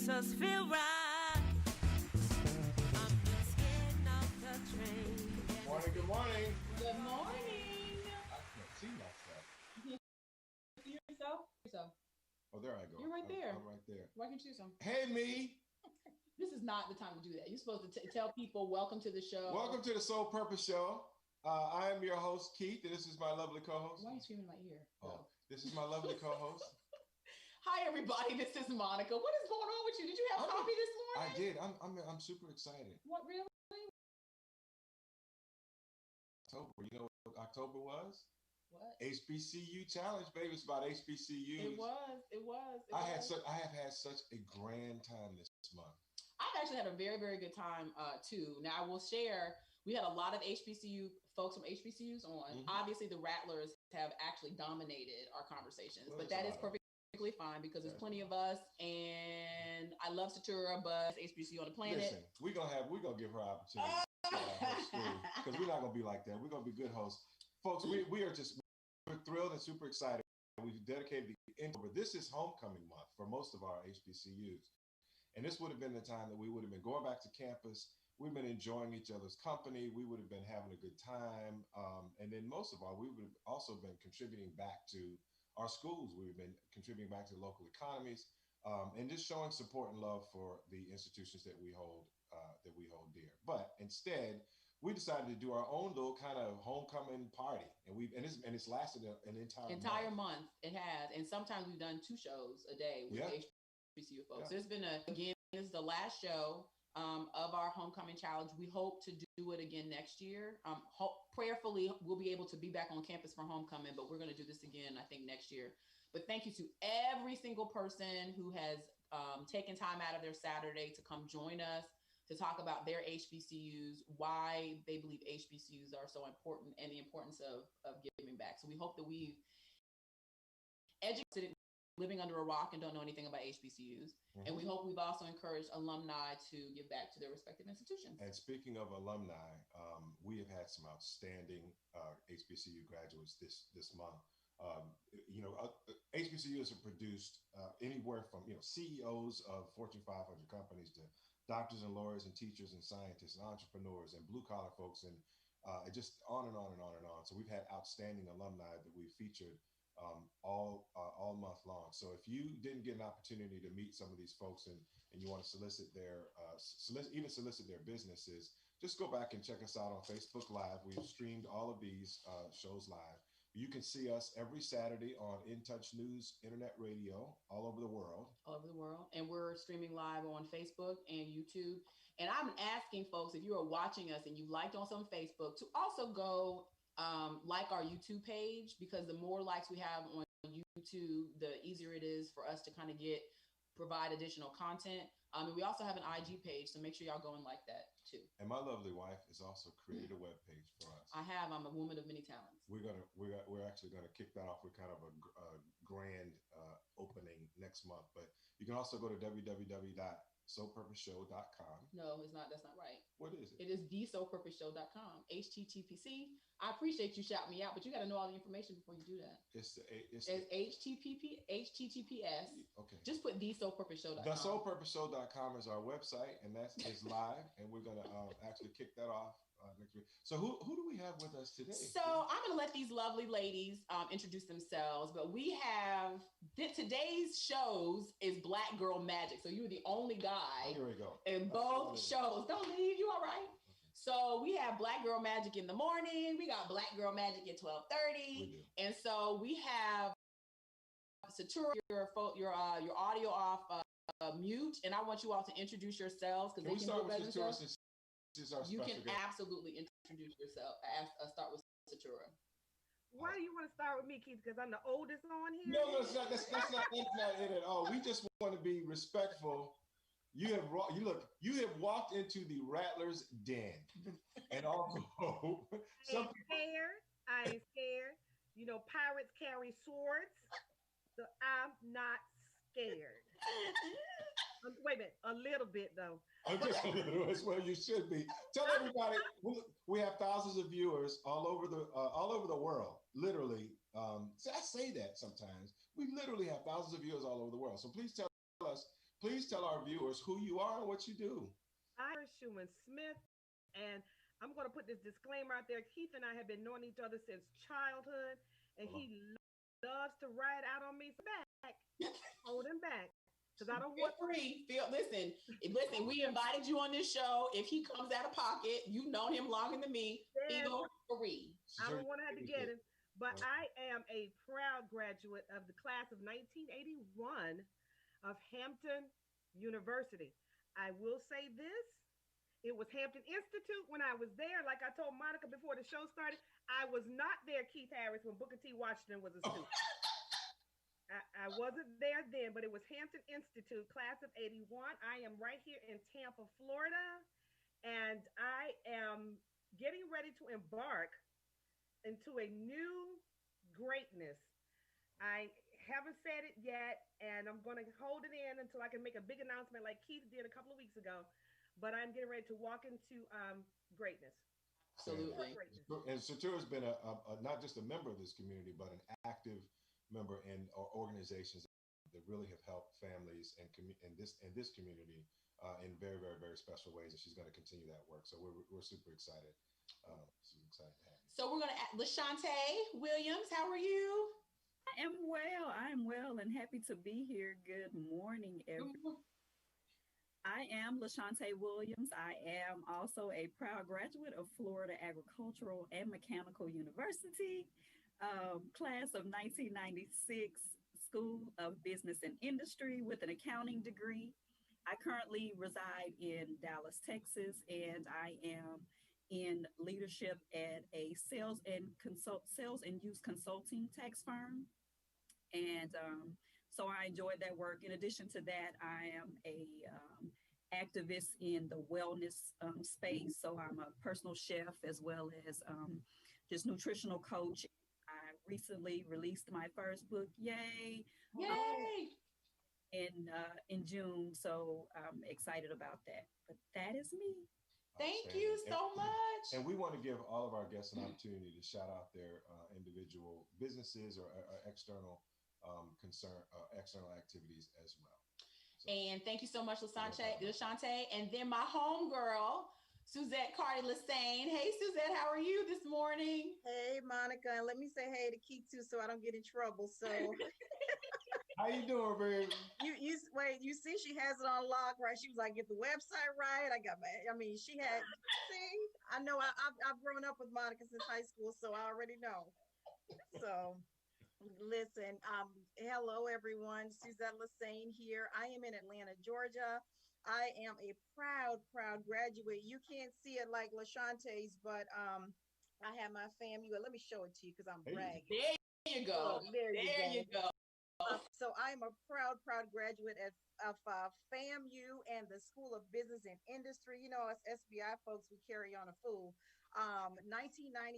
makes us feel right. I'm just getting off the train. Morning, good morning. Good morning. I can't see myself. You see yourself? Oh, there I go. You're right there. I'm right there. Why can't you see some? Hey, me. This is not the time to do that. You're supposed to tell people, welcome to the show. Welcome to the Soul Purpose Show. I am your host, Keith, and this is my lovely co-host. Why are you screaming in my ear? Oh, this is my lovely co-host. Hi, everybody. This is Monica. What is going on with you? Did you have coffee this morning? I did. I'm super excited. What, really? October. You know what October was? What? HBCU Challenge, baby. It's about HBCUs. It was. I have had such a grand time this month. I've actually had a very, very good time too. Now I will share, we had a lot of HBCU folks from HBCUs on. Mm-hmm. Obviously the Rattlers have actually dominated our conversations, but that is perfectly fine because there's plenty of us, and I love Satura, but HBCU on the planet. Listen, we're gonna give her opportunity because we're not gonna be like that. We're gonna be good hosts, folks. We're thrilled and super excited. We've dedicated the October. This is homecoming month for most of our HBCUs. And this would have been the time that we would have been going back to campus. We've been enjoying each other's company. We would have been having a good time. And then most of all, we would have also been contributing back to our schools. We've been contributing back to local economies and just showing support and love for the institutions that we hold dear. But instead, we decided to do our own little kind of homecoming party. And it's lasted an entire month. It has. And sometimes we've done 2 shows a day with HBCU folks. Yeah. This is the last show of our homecoming challenge. We hope to do it again next year. Prayerfully, we'll be able to be back on campus for homecoming, but we're going to do this again, I think, next year. But thank you to every single person who has taken time out of their Saturday to come join us to talk about their HBCUs, why they believe HBCUs are so important, and the importance of giving back. So we hope that we've educated living under a rock and don't know anything about HBCUs. Mm-hmm. And we hope we've also encouraged alumni to give back to their respective institutions. And speaking of alumni, we have had some outstanding HBCU graduates this month. HBCUs have produced anywhere from CEOs of Fortune 500 companies to doctors and lawyers and teachers and scientists and entrepreneurs and blue collar folks and just on and on and on and on. So we've had outstanding alumni that we featured all month long. So if you didn't get an opportunity to meet some of these folks and you want to solicit their businesses, just go back and check us out on Facebook Live. We've streamed all of these shows live. You can see us every Saturday on In Touch News Internet Radio all over the world. And we're streaming live on Facebook and YouTube. And I'm asking folks, if you are watching us and you liked us on Facebook, to also go like our YouTube page, because the more likes we have on YouTube, the easier it is for us to kind of provide additional content. And we also have an IG page, so make sure y'all go and like that too. And my lovely wife has also created a web page for us. I'm a woman of many talents. We're actually gonna kick that off with kind of a grand opening next month. But you can also go to www.soulpurposeshow.com. No, it's not. That's not right. What is it? It is thesoulpurposeshow.com. HTTPC. I appreciate you shouting me out, but you got to know all the information before you do that. It's HTTPS. Okay. Just put thesoulpurposeshow.com. Thesoulpurposeshow.com is our website, and that is live, and we're gonna actually kick that off next week. So who do we have with us today? So I'm gonna let these lovely ladies introduce themselves, but we have today's shows is Black Girl Magic. So you're the only guy. Here we go. In both shows. Don't leave. You all right? So we have Black Girl Magic in the morning. We got Black Girl Magic at 12:30. And so we have Satura, your audio off mute, and I want you all to introduce yourselves because they can do better themselves. You can absolutely introduce yourself. Start with Satura. Why do you want to start with me, Keith? Because I'm the oldest on here? No, that's not it at all. We just want to be respectful. You have walked into the Rattlers' den, and also I ain't scared. Pirates carry swords, so I'm not scared. Wait a minute, a little bit though. Just a little as well. You should be. Tell everybody we have thousands of viewers all over the world. Literally, I say that sometimes. We literally have thousands of viewers all over the world. So please tell us please tell our viewers who you are and what you do. I'm Schumann Smith, and I'm going to put this disclaimer out there. Keith and I have been knowing each other since childhood, and Hello. he loves to ride out on me. So back, hold him back, because I don't Feel want. free. Listen. We invited you on this show. If he comes out of pocket, you've known him longer than me. Yes, Feel free. I don't want to have to get him. But I am a proud graduate of the class of 1981 of Hampton University. I will say this. It was Hampton Institute when I was there. Like I told Monica before the show started, I was not there, Keith Harris, when Booker T. Washington was a student. I wasn't there then, but it was Hampton Institute, class of 81. I am right here in Tampa, Florida, and I am getting ready to embark into a new greatness. I haven't said it yet, and I'm going to hold it in until I can make a big announcement like Keith did a couple of weeks ago. But I'm getting ready to walk into greatness. Absolutely. And Satura has been not just a member of this community, but an active member in organizations that really have helped families and this community in very, very, very special ways. And she's going to continue that work. So we're super excited. Super excited to have you. So we're going to ask LaShante Williams. How are you? I am well and happy to be here. Good morning, everyone. I am LaShante Williams. I am also a proud graduate of Florida Agricultural and Mechanical University, class of 1996, School of Business and Industry with an accounting degree. I currently reside in Dallas, Texas, and I am in leadership at a sales and use consulting tax firm. And so I enjoyed that work. In addition to that, I am a activist in the wellness space. So I'm a personal chef as well as just nutritional coach. I recently released my first book. Yay! In June. So I'm excited about that. But that is me. Thank you so much. And we want to give all of our guests an opportunity to shout out their individual businesses or external external activities as well. So, and thank you so much, LaShante. And then my homegirl, Suzette Cardi Lassane. Hey, Suzette, how are you this morning? Hey, Monica, and let me say hey to Keith too, so I don't get in trouble. So, how you doing, baby? You wait. You see, she has it on lock, right? She was like, get the website right. She had. See, I know. I've grown up with Monica since high school, so I already know. So. Listen, hello everyone. Suzette Lassane here. I am in Atlanta, Georgia. I am a proud graduate. You can't see it like LaShante's, but I have my FAMU. Let me show it to you because I'm bragging. There you go. There you go. go. So I'm a proud graduate of FAMU and the School of Business and Industry. You know, as SBI folks, we carry on a fool. 1997.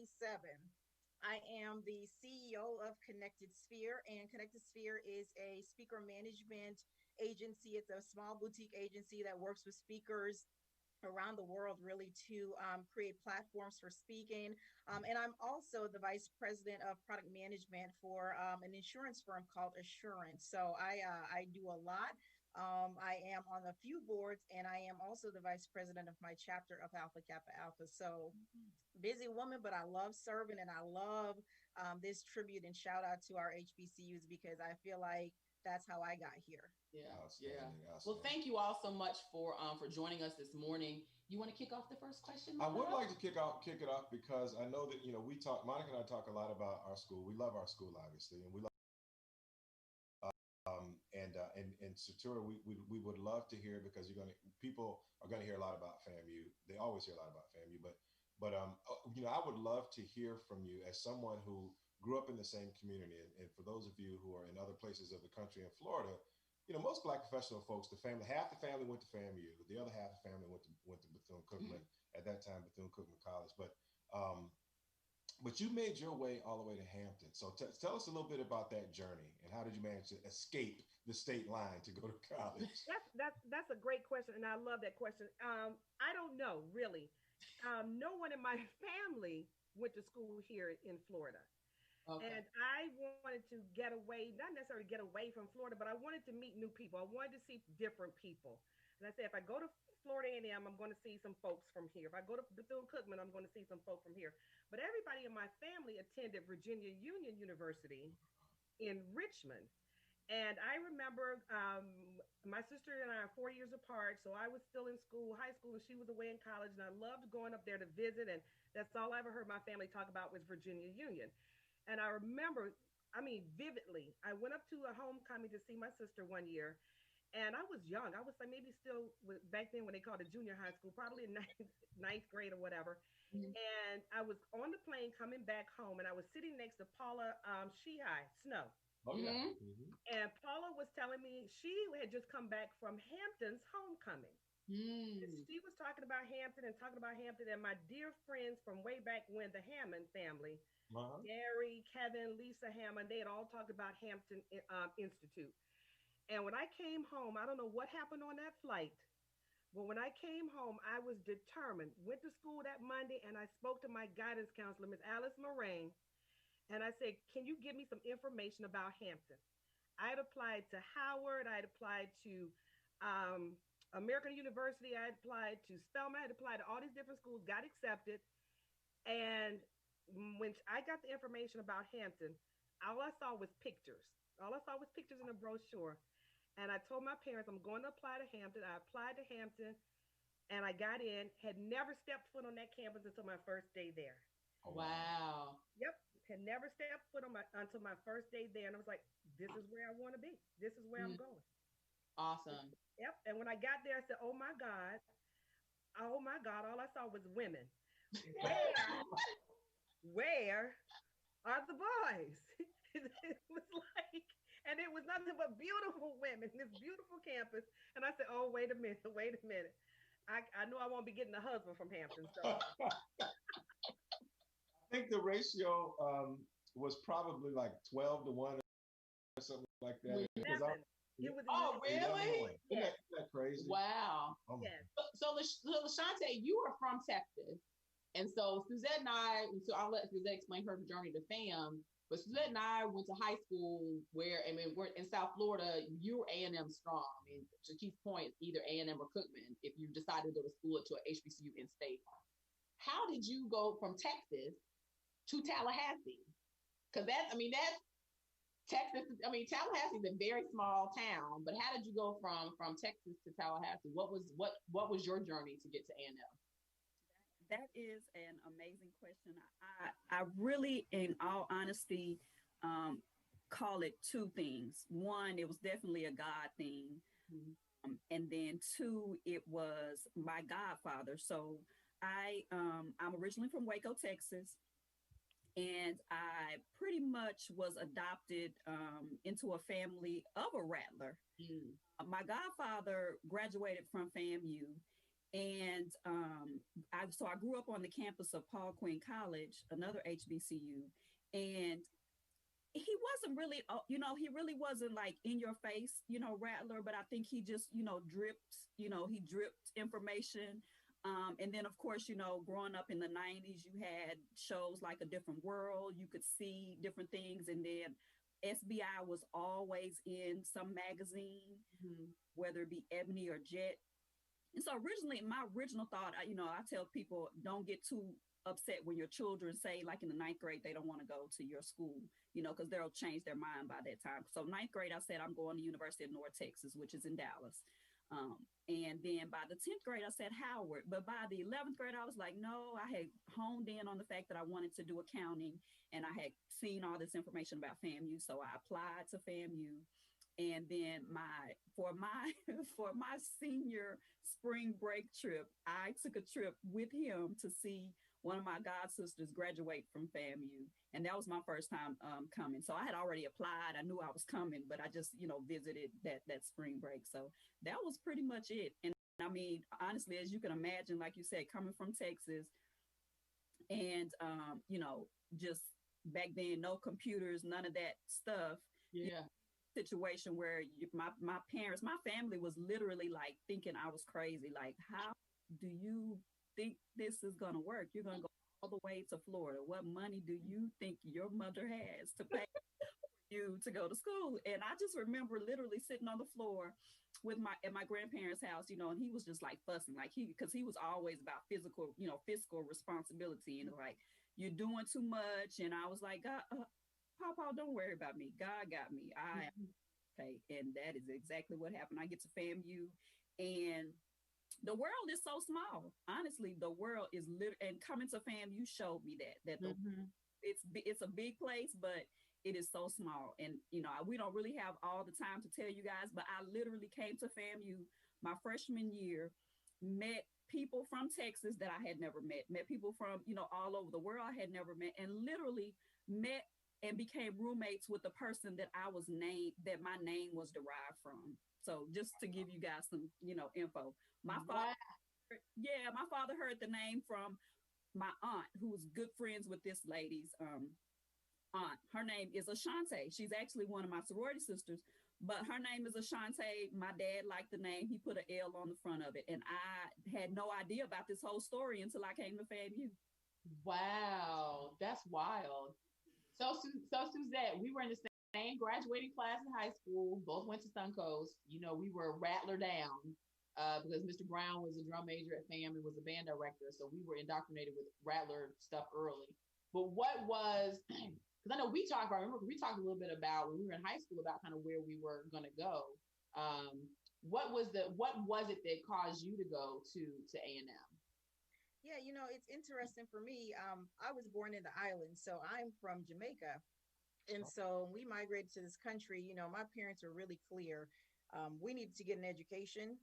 I am the CEO of Connected Sphere, and Connected Sphere is a speaker management agency. It's a small boutique agency that works with speakers around the world really to create platforms for speaking. And I'm also the vice president of product management for an insurance firm called Assurance. So I do a lot. I am on a few boards, and I am also the vice president of my chapter of Alpha Kappa Alpha. So busy woman, but I love serving, and I love this tribute and shout out to our HBCUs because I feel like that's how I got here. Yeah. Outstanding. Well, thank you all so much for joining us this morning. You want to kick off the first question? I would like to kick it off because I know that Monica and I talk a lot about our school. We love our school, obviously, and we love. And Satura, we would love to hear because people are gonna hear a lot about FAMU. They always hear a lot about FAMU, but I would love to hear from you as someone who grew up in the same community. And for those of you who are in other places of the country in Florida, most Black professional folks, half the family went to FAMU, the other half of the family went to Bethune-Cookman, at that time Bethune-Cookman College. But you made your way all the way to Hampton. So tell us a little bit about that journey and how did you manage to escape the state line to go to college? That's a great question, and I love that question. I don't know, really. No one in my family went to school here in Florida. Okay. And I wanted wanted to get away, not necessarily get away from Florida, but I wanted to meet new people. I wanted to see different people. And I said, if I go to Florida A&M, I'm going to see some folks from here. If I go to Bethune-Cookman, I'm going to see some folks from here. But everybody in my family attended Virginia Union University in Richmond. And I remember my sister and I are 4 years apart. So I was still in school, high school, and she was away in college. And I loved going up there to visit. And that's all I ever heard my family talk about was Virginia Union. And I remember, I mean, vividly, I went up to a homecoming to see my sister one year. And I was young. I was like maybe still back then when they called it junior high school, probably in ninth grade or whatever. Mhm. And I was on the plane coming back home, and I was sitting next to Paula Shehai Snow. Oh, yeah. Mhm. Mhm. And Paula was telling me she had just come back from Hampton's homecoming. Mm. She was talking about Hampton and my dear friends from way back when, the Hammond family, Uh-huh. Gary, Kevin, Lisa Hammond, they had all talked about Hampton Institute. And when I came home, I don't know what happened on that flight, but when I came home, I was determined. Went to school that Monday, and I spoke to my guidance counselor, Miss Alice Moraine, and I said, can you give me some information about Hampton? I had applied to Howard. I had applied to American University. I had applied to Spelman. I had applied to all these different schools, got accepted. And when I got the information about Hampton, all I saw was pictures. All I saw was pictures in a brochure. And I told my parents, I'm going to apply to Hampton. I applied to Hampton and I got in, had never stepped foot on that campus until my first day there. Oh, Wow. Yep. Had never stepped foot on until my first day there. And I was like, this is where I want to be. This is where I'm going. Awesome. Yep. And when I got there, I said, oh my God, all I saw was women. Where are the boys? It was like, and it was nothing but beautiful women, this beautiful campus. And I said, oh, wait a minute. I know I won't be getting a husband from Hampton. So I think the ratio was probably like 12 to 1 or something like that. Because 11. It was Oh, 11. really? Isn't that crazy? Wow. Oh, my Yes. So LaShante, you are from Texas. And so Suzette and I'll let Suzette explain her journey to FAM. But Suzette and I went to high school we're in South Florida. You were A&M strong. I mean, to Keith's point, either A&M or Cookman, if you decided to go to school to an HBCU in state. How did you go from Texas to Tallahassee? Because that's Texas. I mean, Tallahassee is a very small town, but how did you go from Texas to Tallahassee? What was your journey to get to A&M? That is an amazing question. I really, in all honesty, call it two things. One, it was definitely a God thing. Mm-hmm. And then two, it was my godfather. So I'm originally from Waco, Texas. And I pretty much was adopted into a family of a Rattler. Mm. My godfather graduated from FAMU. And I grew up on the campus of Paul Quinn College, another HBCU. And he wasn't really, he really wasn't like in your face, Rattler, but I think he just, he dripped information. And then, of course, growing up in the 90s, you had shows like A Different World. You could see different things. And then SBI was always in some magazine, whether it be Ebony or Jet. And so originally, my original thought, I tell people, don't get too upset when your children say, like in the 9th grade, they don't want to go to your school, because they'll change their mind by that time. So 9th grade, I said, I'm going to University of North Texas, which is in Dallas. And then by the 10th grade, I said Howard. But by the 11th grade, I was like, no, I had honed in on the fact that I wanted to do accounting. And I had seen all this information about FAMU. So I applied to FAMU. And then for my senior spring break trip, I took a trip with him to see one of my god sisters graduate from FAMU. And that was my first time coming. So I had already applied. I knew I was coming, but I just, visited that spring break. So that was pretty much it. And I mean, honestly, as you can imagine, like you said, coming from Texas and, just back then, no computers, none of that stuff. Yeah. Situation where my parents, my family was literally like thinking I was crazy. Like, how do you think this is going to work? You're going to go all the way to Florida. What money do you think your mother has to pay for you do to go to school. And I just remember literally sitting on the floor with at my grandparents' house, you know, and he was just like fussing, like because he was always about fiscal responsibility, and like, you're doing too much. And I was like, God, Papa, don't worry about me. God got me. I am okay. And that is exactly what happened. I get to FAMU, and the world is so small. Honestly, the world is and coming to FAMU showed me that it's a big place, but it is so small. And, you know, we don't really have all the time to tell you guys, but I literally came to FAMU my freshman year, met people from Texas that I had never met people from, you know, all over the world I had never met, and literally met and became roommates with the person that that my name was derived from. So just to give you guys some, you know, info, my father heard the name from my aunt, who was good friends with this lady's aunt. Her name is Ashante. She's actually one of my sorority sisters, but her name is Ashante. My dad liked the name. He put an L on the front of it. And I had no idea about this whole story until I came to FAMU. Wow, that's wild. So Suzette, we were in the same graduating class in high school, both went to Suncoast. You know, we were Rattler down because Mr. Brown was a drum major at FAM and was a band director. So we were indoctrinated with Rattler stuff early. But what was, because I know we talked a little bit about when we were in high school about kind of where we were going to go. What was it that caused you to go to A&M? Yeah, you know, it's interesting for me. I was born in the islands, so I'm from Jamaica. And so we migrated to this country, you know, my parents were really clear. We needed to get an education.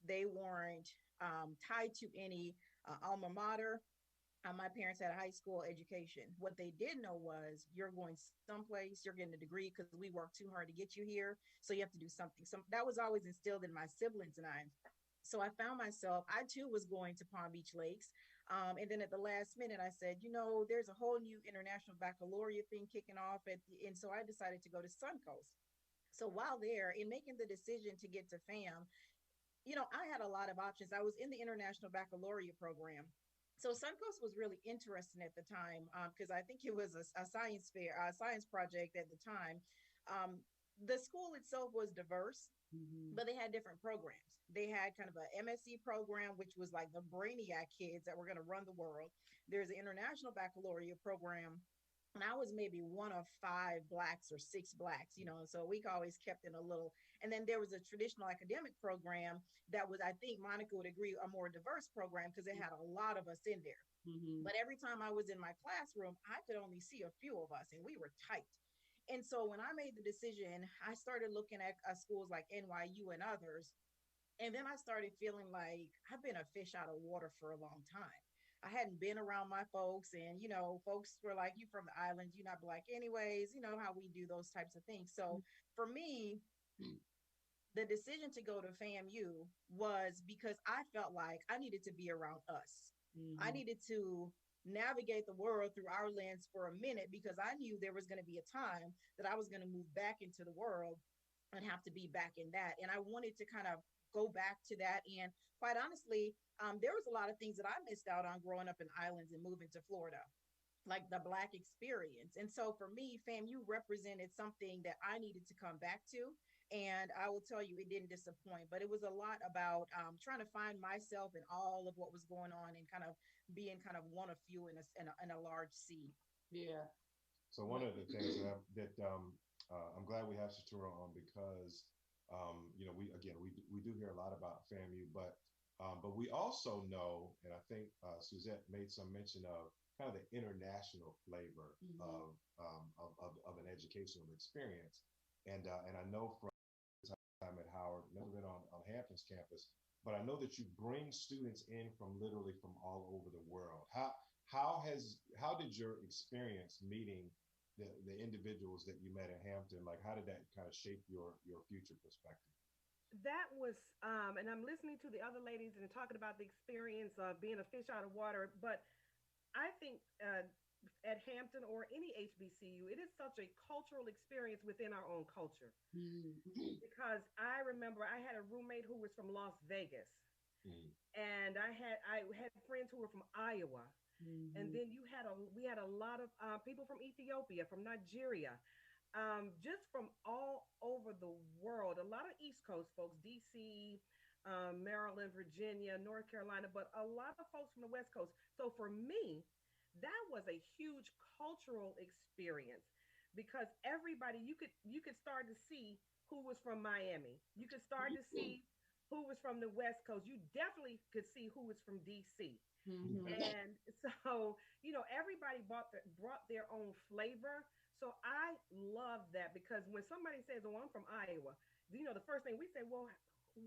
They weren't tied to any alma mater. My parents had a high school education. What they did know was you're going someplace, you're getting a degree because we worked too hard to get you here. So you have to do something. So that was always instilled in my siblings and I. So I found myself, I too was going to Palm Beach Lakes. And then at the last minute, I said, you know, there's a whole new international baccalaureate thing kicking off and so I decided to go to Suncoast. So while there, in making the decision to get to FAM, you know, I had a lot of options. I was in the international baccalaureate program. So Suncoast was really interesting at the time because I think it was a science fair, a science project at the time. The school itself was diverse, but they had different programs. They had kind of a MSc program, which was like the brainiac kids that were going to run the world. There's an international baccalaureate program. And I was maybe one of 5 Blacks or 6 Blacks, you know, so we always kept in a little. And then there was a traditional academic program that was, I think Monica would agree, a more diverse program because it had a lot of us in there. But every time I was in my classroom, I could only see a few of us and we were tight. And so when I made the decision, I started looking at schools like NYU and others. And then I started feeling like I've been a fish out of water for a long time. I hadn't been around my folks, and you know, folks were like, "You from the islands? You're not Black, anyways." You know how we do those types of things. So for me, the decision to go to FAMU was because I felt like I needed to be around us. I needed to navigate the world through our lens for a minute because I knew there was going to be a time that I was going to move back into the world and have to be back in that. And I wanted to kind of go back to that. And quite honestly, there was a lot of things that I missed out on growing up in islands and moving to Florida, like the Black experience. And so for me, FAMU represented something that I needed to come back to. And I will tell you, it didn't disappoint, but it was a lot about trying to find myself in all of what was going on and kind of being kind of one of few in a large sea. Yeah. So one of the things that I'm glad we have Shatura on because you know, we do hear a lot about FAMU, but we also know, and I think Suzette made some mention of kind of the international flavor of an educational experience, and I know from time at Howard, never been on Hampton's campus, but I know that you bring students in from literally from all over the world. How did your experience meeting the individuals that you met at Hampton, like how did that kind of shape your future perspective? That was, and I'm listening to the other ladies and talking about the experience of being a fish out of water. But I think at Hampton or any HBCU, it is such a cultural experience within our own culture. Because I remember I had a roommate who was from Las Vegas, and I had friends who were from Iowa. And then we had a lot of people from Ethiopia, from Nigeria. just from all over the world. A lot of East Coast folks, DC, Maryland, Virginia, North Carolina, but a lot of folks from the West Coast. So for me, that was a huge cultural experience because everybody you could start to see who was from Miami. You could start to see who was from the West Coast. You definitely could see who was from DC. Mhm. And so, everybody brought their own flavor. So I love that because when somebody says, "Oh, I'm from Iowa," the first thing we say, "Well,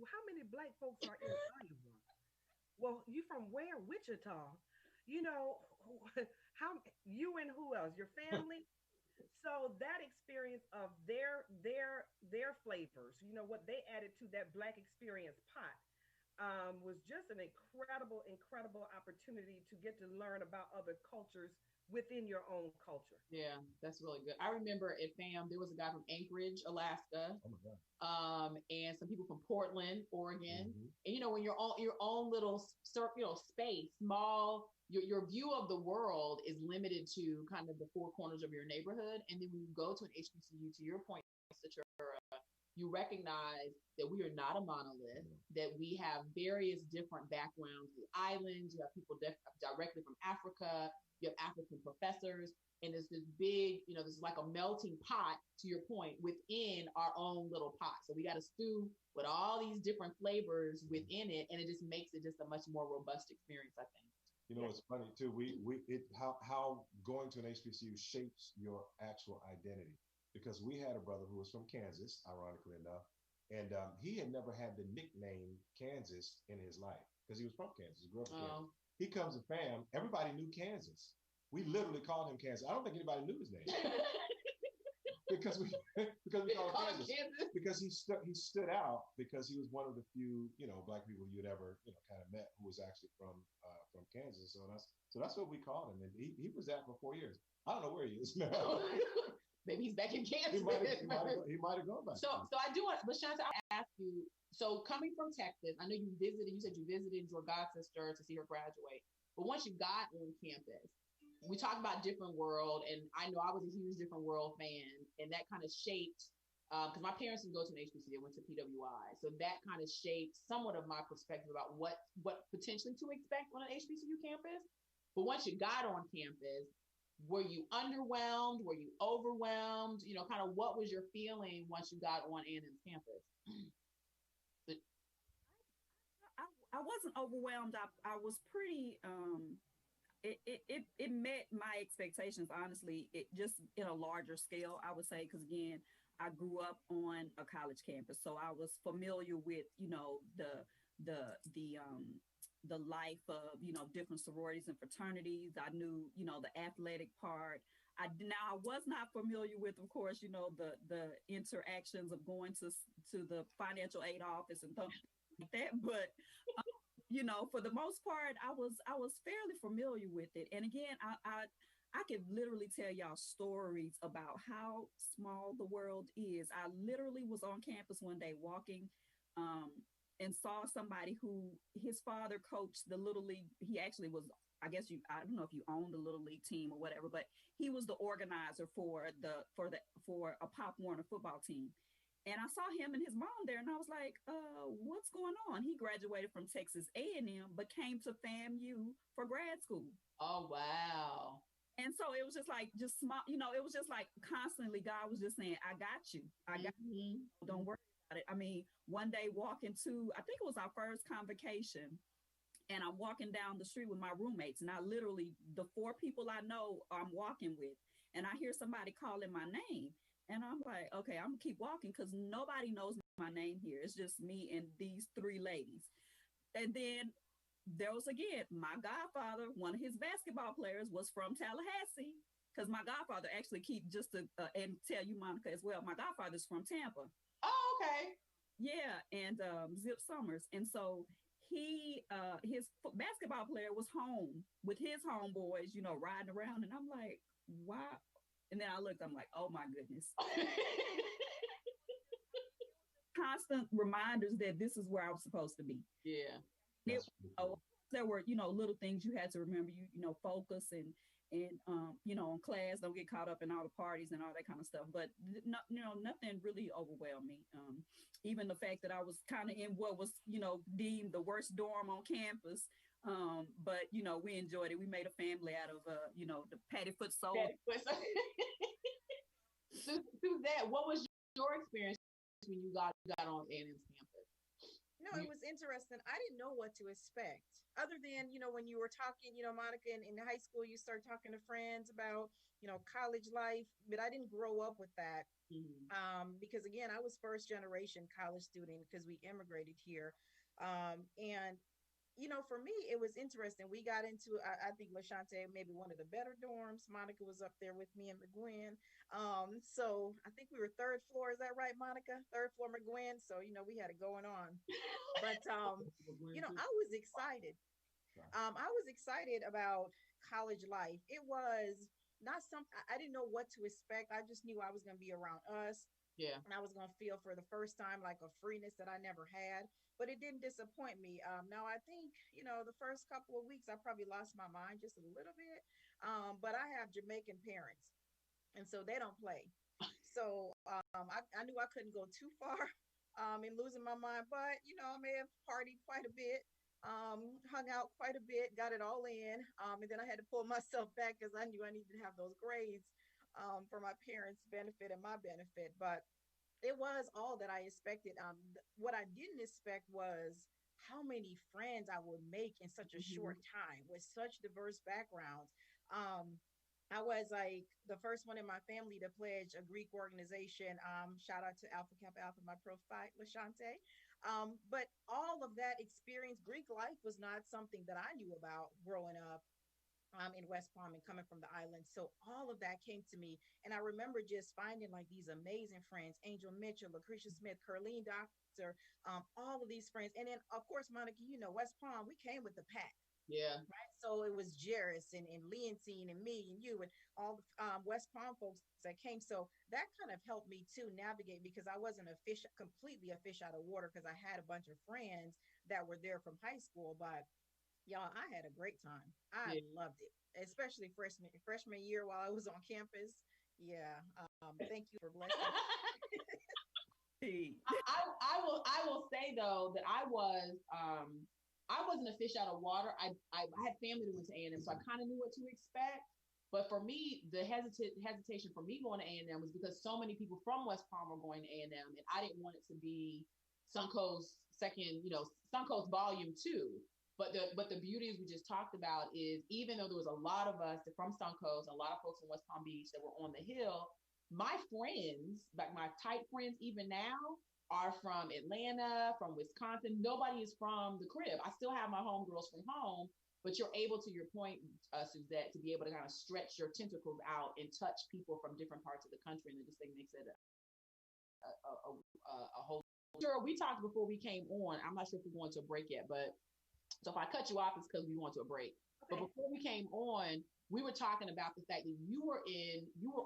how many black folks are in Iowa?" Well, you from where? Wichita. You know, how you and who else? Your family? So that experience of their flavors, what they added to that black experience pot, was just an incredible opportunity to get to learn about other cultures within your own culture. Yeah, that's really good. I remember at FAM, there was a guy from Anchorage, Alaska, Oh my God. and some people from Portland, Oregon. Mhm. And when you're on your own little space, small, your view of the world is limited to kind of the four corners of your neighborhood. And then when you go to an HBCU, to your point, Satura, you recognize that we are not a monolith, that we have various different backgrounds, the islands, you have people directly from Africa, you have African professors, and it's this big, this is like a melting pot, to your point, within our own little pot. So we got to stew with all these different flavors within it, and it just makes it just a much more robust experience, I think. It's funny too. How going to an HBCU shapes your actual identity, because we had a brother who was from Kansas, ironically enough, and he had never had the nickname Kansas in his life because he was from Kansas, grew up in Kansas. He comes to FAM, everybody knew Kansas. We literally called him Kansas. I don't think anybody knew his name because we called him Kansas. Because he stood out because he was one of the few black people you'd ever kind of met who was actually from Kansas. So that's what we called him, and he was that for 4 years. I don't know where he is now. Maybe he's back in Kansas. He might have gone back. So I do want, LaShanta, I'll ask you. So coming from Texas, I know you said you visited your god sister to see her graduate. But once you got on campus, we talked about Different World, and I know I was a huge Different World fan, and that kind of shaped, because my parents didn't go to an HBCU, they went to PWI. So that kind of shaped somewhat of my perspective about what potentially to expect on an HBCU campus. But once you got on campus, were you underwhelmed? Were you overwhelmed? Kind of what was your feeling once you got on A&M's campus? I wasn't overwhelmed. I was pretty. It met my expectations. Honestly, it just in a larger scale, I would say, because again, I grew up on a college campus, so I was familiar with the life of different sororities and fraternities. I knew the athletic part. I was not familiar with, of course, the interactions of going to the financial aid office and things like that. But for the most part, I was fairly familiar with it. And again, I could literally tell y'all stories about how small the world is. I literally was on campus one day walking, and saw somebody who his father coached the Little League. He actually was, I don't know if you owned the Little League team or whatever, but he was the organizer for a Pop Warner football team. And I saw him and his mom there, and I was like, what's going on? He graduated from Texas A&M, but came to FAMU for grad school. Oh, wow. And so it was just small, it was just like constantly God was just saying, I got you. I got you. Don't worry about it. I mean, one day walking to, I think it was our first convocation, and I'm walking down the street with my roommates, and I literally, the four people I know I'm walking with, and I hear somebody calling my name. And I'm like, okay, I'm gonna keep walking because nobody knows my name here. It's just me and these three ladies. And then there was again, my godfather, one of his basketball players was from Tallahassee, because my godfather actually and tell you, Monica, as well, my godfather's from Tampa. Oh, okay. Yeah, and Zip Summers. And so his basketball player was home with his homeboys, riding around. And I'm like, wow. And then I looked, I'm like, oh my goodness. Constant reminders that this is where I was supposed to be. Yeah. There were, little things you had to remember, focus and and in class, don't get caught up in all the parties and all that kind of stuff. But nothing really overwhelmed me. Even the fact that I was kind of in what was, deemed the worst dorm on campus. But we enjoyed it. We made a family out of the Pattyfoot soul. Suzette, what was your experience when you got on A&M's campus? No, it was interesting. I didn't know what to expect. Other than, when you were talking, Monica, in high school, you start talking to friends about, college life, but I didn't grow up with that. Because again, I was first generation college student because we immigrated here. And for me, it was interesting. We got into, I think LaShante, maybe one of the better dorms. Monica was up there with me and McGuinn. So I think we were third floor. Is that right, Monica? Third floor McGuinn. So, we had it going on. But, I was excited. I was excited about college life. It was not something, I didn't know what to expect. I just knew I was going to be around us. Yeah. And I was going to feel for the first time like a freeness that I never had, but it didn't disappoint me. Now I think, the first couple of weeks, I probably lost my mind just a little bit. But I have Jamaican parents, and so they don't play. So I knew I couldn't go too far in losing my mind, but, I may have partied quite a bit, hung out quite a bit, got it all in. And then I had to pull myself back because I knew I needed to have those grades for my parents' benefit and my benefit. But it was all that I expected. What I didn't expect was how many friends I would make in such a short time with such diverse backgrounds. I was like the first one in my family to pledge a Greek organization. Shout out to Alpha Kappa Alpha, my prophyte, LaShante. But all of that experience, Greek life was not something that I knew about growing up in West Palm and coming from the island. So all of that came to me. And I remember just finding like these amazing friends, Angel Mitchell, Lucretia Smith, Curleen Doctor, all of these friends. And then of course, Monica, West Palm, we came with the pack. Yeah. Right. So it was Jairus and Leontine and me and you and all the West Palm folks that came. So that kind of helped me to navigate because I wasn't completely a fish out of water because I had a bunch of friends that were there from high school. But y'all, I had a great time. I loved it, especially freshman year while I was on campus. Yeah. Thank you for blessing me. I will say though that I wasn't a fish out of water. I had family that went to A&M, so I kind of knew what to expect. But for me, the hesitation for me going to A&M was because so many people from West Palm were going to A&M, and I didn't want it to be Suncoast Suncoast Volume 2. But the beauty, as we just talked about, is even though there was a lot of us from Suncoast, a lot of folks in West Palm Beach that were on the Hill, my friends, like my tight friends, even now, are from Atlanta, from Wisconsin. Nobody is from the crib. I still have my homegirls from home, but you're able, to your point, Suzette, to be able to kind of stretch your tentacles out and touch people from different parts of the country, and it just makes it a whole. Sure, we talked before we came on. I'm not sure if we're going to a break yet, but so if I cut you off, it's because we went to a break. Okay. But before we came on, we were talking about the fact that you were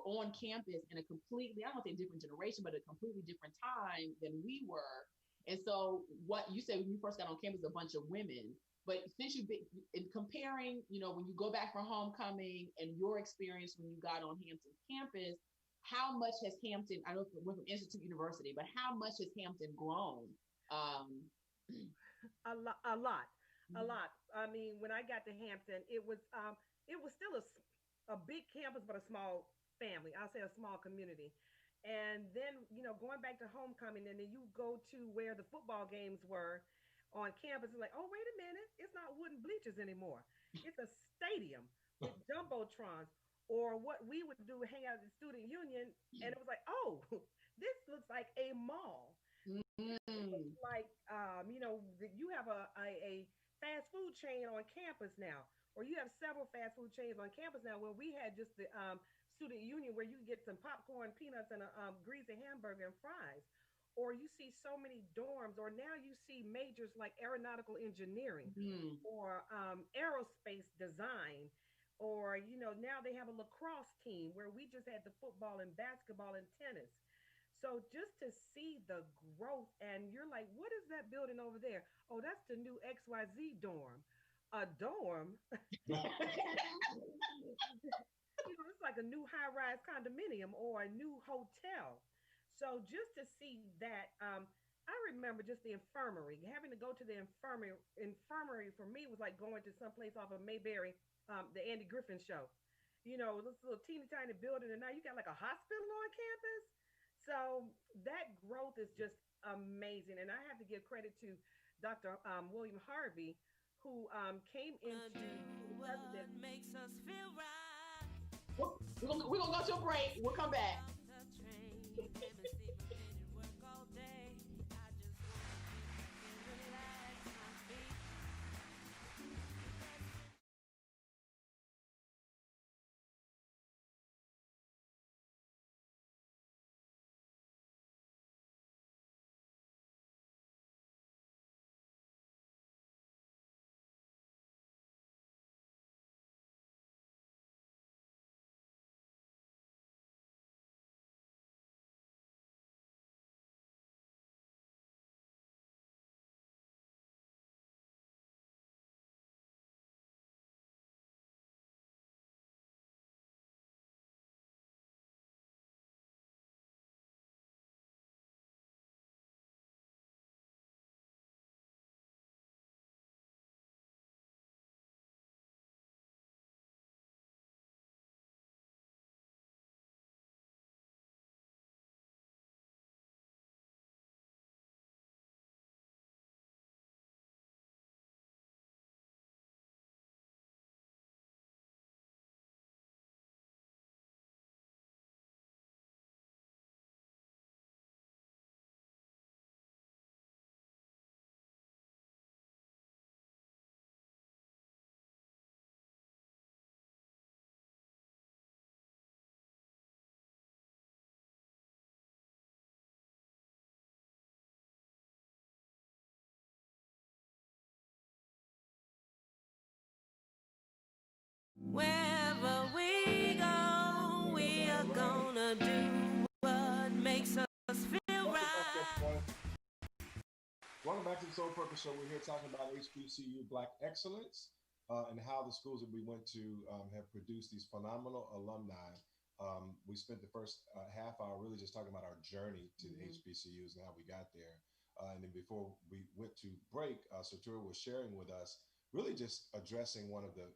on campus in a completely, I don't want to say different generation, but a completely different time than we were. And so what you said when you first got on campus, a bunch of women, but since you've been in comparing, when you go back for homecoming and your experience when you got on Hampton's campus, how much has Hampton, I know it went from Institute University, but how much has Hampton grown? A lot. A lot. I mean, when I got to Hampton, it was still a big campus, but a small family. I'll say a small community. And then, going back to homecoming, and then you go to where the football games were on campus, and like, oh, wait a minute, it's not wooden bleachers anymore. It's a stadium with jumbotrons. Or what we would do, hang out at the student union, and it was like, oh, this looks like a mall. It like, you have a fast food chain on campus now, or you have several fast food chains on campus now, where we had just the student union where you can get some popcorn, peanuts, and a greasy hamburger and fries. Or you see so many dorms, or now you see majors like aeronautical engineering or aerospace design, or now they have a lacrosse team where we just had the football and basketball and tennis. So just to see the growth, and you're like, what is that building over there? Oh, that's the new XYZ dorm. a dorm. It's like a new high-rise condominium or a new hotel. So just to see that, I remember just the infirmary. Having to go to the infirmary for me was like going to someplace off of Mayberry, the Andy Griffin show. This little teeny tiny building, and now you got like a hospital on campus. So that growth is just amazing, and I have to give credit to Dr. William Harvey, who came Gonna into do the what president. makes us feel right. We're gonna go to a break. We'll come back. Off the train. Haven't seen my finish work all day. I just wanna relax my feet. Wherever we go, we are gonna do what makes us feel right. Welcome back to the Soul Purpose Show. We're here talking about HBCU Black Excellence and how the schools that we went to have produced these phenomenal alumni. We spent the first half hour really just talking about our journey to the HBCUs and how we got there. And then before we went to break, Satura was sharing with us really just addressing one of the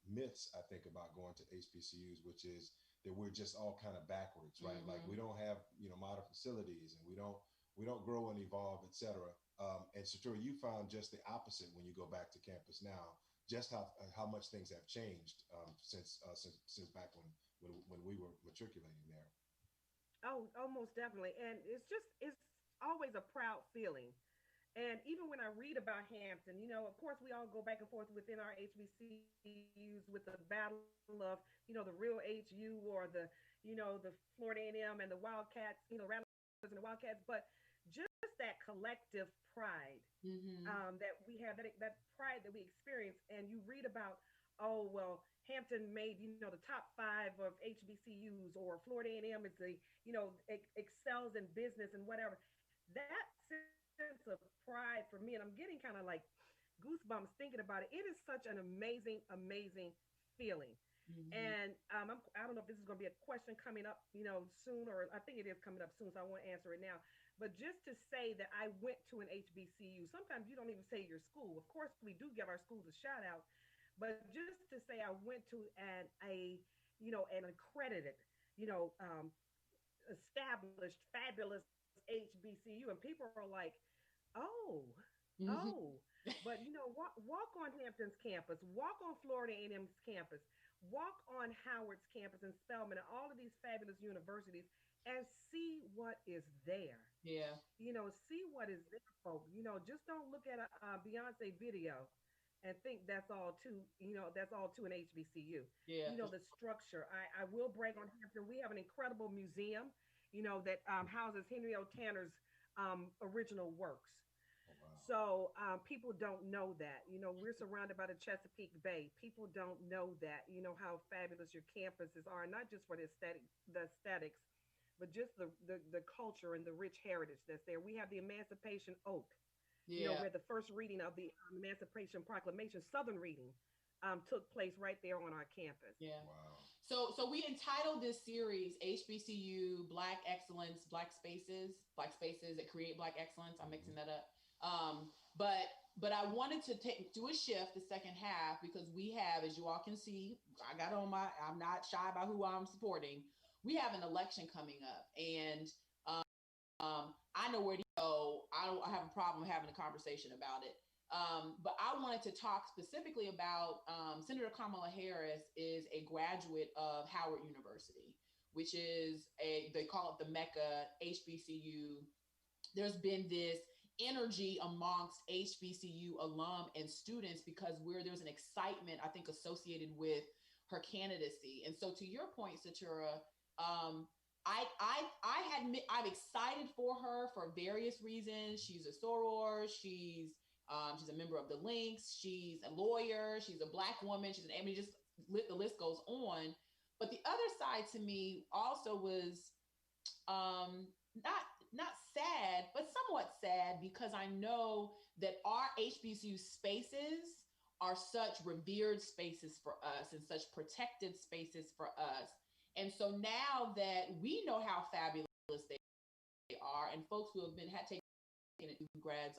myths, I think, about going to HBCUs, which is that we're just all kind of backwards, right? Like we don't have, modern facilities, and we don't grow and evolve, et cetera. And Satura, you found just the opposite when you go back to campus now, just how much things have changed since back when we were matriculating there. Oh, most definitely. And it's always a proud feeling. And even when I read about Hampton, of course, we all go back and forth within our HBCUs with the battle of, the real HU or the Florida A&M and the Wildcats, Rattlers and the Wildcats, but just that collective pride that we have, that pride that we experience. And you read about, oh, well, Hampton made, the top 5 of HBCUs, or Florida A&M is excels in business and whatever. That sense of pride for me, and I'm getting kind of like goosebumps thinking about it. It is such an amazing, amazing feeling. And I don't know if this is going to be a question coming up, soon, or I think it is coming up soon, so I won't answer it now. But just to say that I went to an HBCU, sometimes you don't even say your school. Of course, we do give our schools a shout out, but just to say I went to an accredited, established, fabulous HBCU, and people are like, oh, oh, but walk on Hampton's campus, walk on Florida A&M's campus, walk on Howard's campus and Spelman and all of these fabulous universities, and see what is there. Yeah. See what is there, folks. Just don't look at a Beyonce video and think that's all to an HBCU. Yeah. The structure. I will brag on Hampton. We have an incredible museum, that houses Henry O. Tanner's original works. So people don't know that. We're surrounded by the Chesapeake Bay. People don't know that. How fabulous your campuses are, not just for the aesthetics, but just the culture and the rich heritage that's there. We have the Emancipation Oak, You know, Yeah. where the first reading of the Emancipation Proclamation, Southern reading, took place right there on our campus. Yeah. Wow. So we entitled this series HBCU Black Excellence, Black Spaces that create Black excellence. I'm mixing that up. But I wanted to do a shift the second half because we have, as you all can see, I'm not shy about who I'm supporting. We have an election coming up, and I know where to go. I have a problem having a conversation about it. But I wanted to talk specifically about Senator Kamala Harris is a graduate of Howard University, which is they call it the Mecca HBCU. There's been this energy amongst HBCU alum and students because there's an excitement, I think, associated with her candidacy. And so to your point, Satura, I'm excited for her for various reasons. She's a soror. She's a member of the Links. She's a lawyer. She's a Black woman. The list goes on. But the other side to me also was not sad, but somewhat sad because I know that our HBCU spaces are such revered spaces for us and such protected spaces for us. And so now that we know how fabulous they are, and folks who have taken grads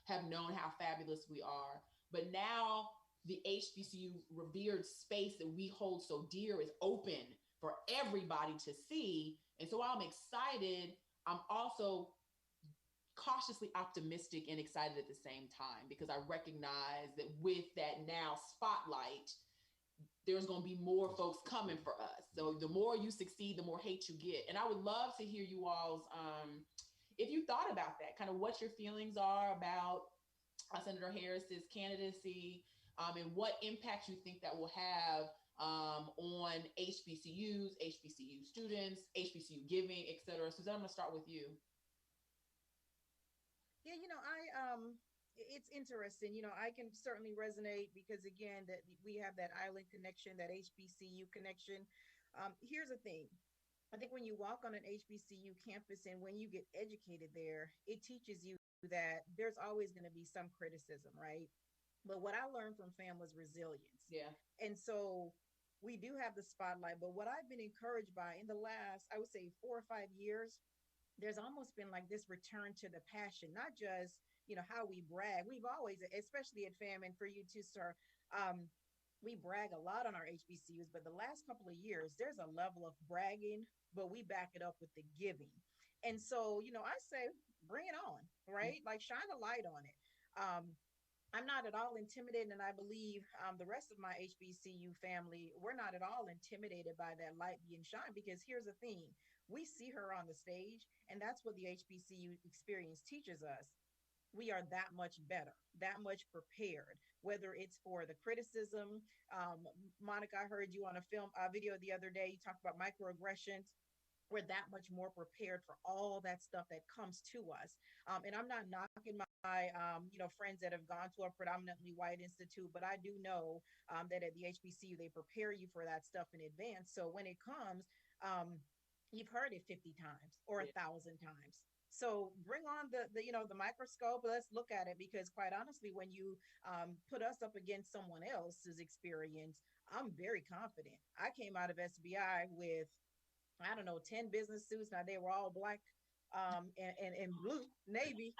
have known how fabulous we are, but now the HBCU revered space that we hold so dear is open for everybody to see. And so while I'm excited, I'm also cautiously optimistic and excited at the same time because I recognize that with that now spotlight, there's going to be more folks coming for us. So the more you succeed, the more hate you get. And I would love to hear you all's, if you thought about that, kind of what your feelings are about Senator Harris's candidacy, and what impact you think that will have on HBCUs, HBCU students, HBCU giving, et cetera. Suzanne, I'm going to start with you. Yeah, it's interesting. I can certainly resonate because again, that we have that island connection, that HBCU connection. Here's the thing. I think when you walk on an HBCU campus and when you get educated there, it teaches you that there's always going to be some criticism, right? But what I learned from FAM was resilience. Yeah. And so we do have the spotlight, but what I've been encouraged by in the last, I would say 4 or 5 years, there's almost been like this return to the passion, not just, how we brag. We've always, especially at FAM and for you too, sir, we brag a lot on our HBCUs, but the last couple of years, there's a level of bragging, but we back it up with the giving. And so, I say, bring it on, right? Like shine a light on it. I'm not at all intimidated, and I believe the rest of my HBCU family, we're not at all intimidated by that light being shined because here's the thing. We see her on the stage, and that's what the HBCU experience teaches us. We are that much better, that much prepared, whether it's for the criticism. Monica, I heard you on a video the other day, you talked about microaggressions. We're that much more prepared for all that stuff that comes to us. And I'm not knocking my friends that have gone to a predominantly white institute, but I do know that at the HBCU, they prepare you for that stuff in advance. So when it comes, you've heard it 50 times or 1,000 times. So bring on the microscope. Let's look at it because quite honestly, when you put us up against someone else's experience, I'm very confident. I came out of SBI with, 10 business suits. Now they were all black and blue, navy.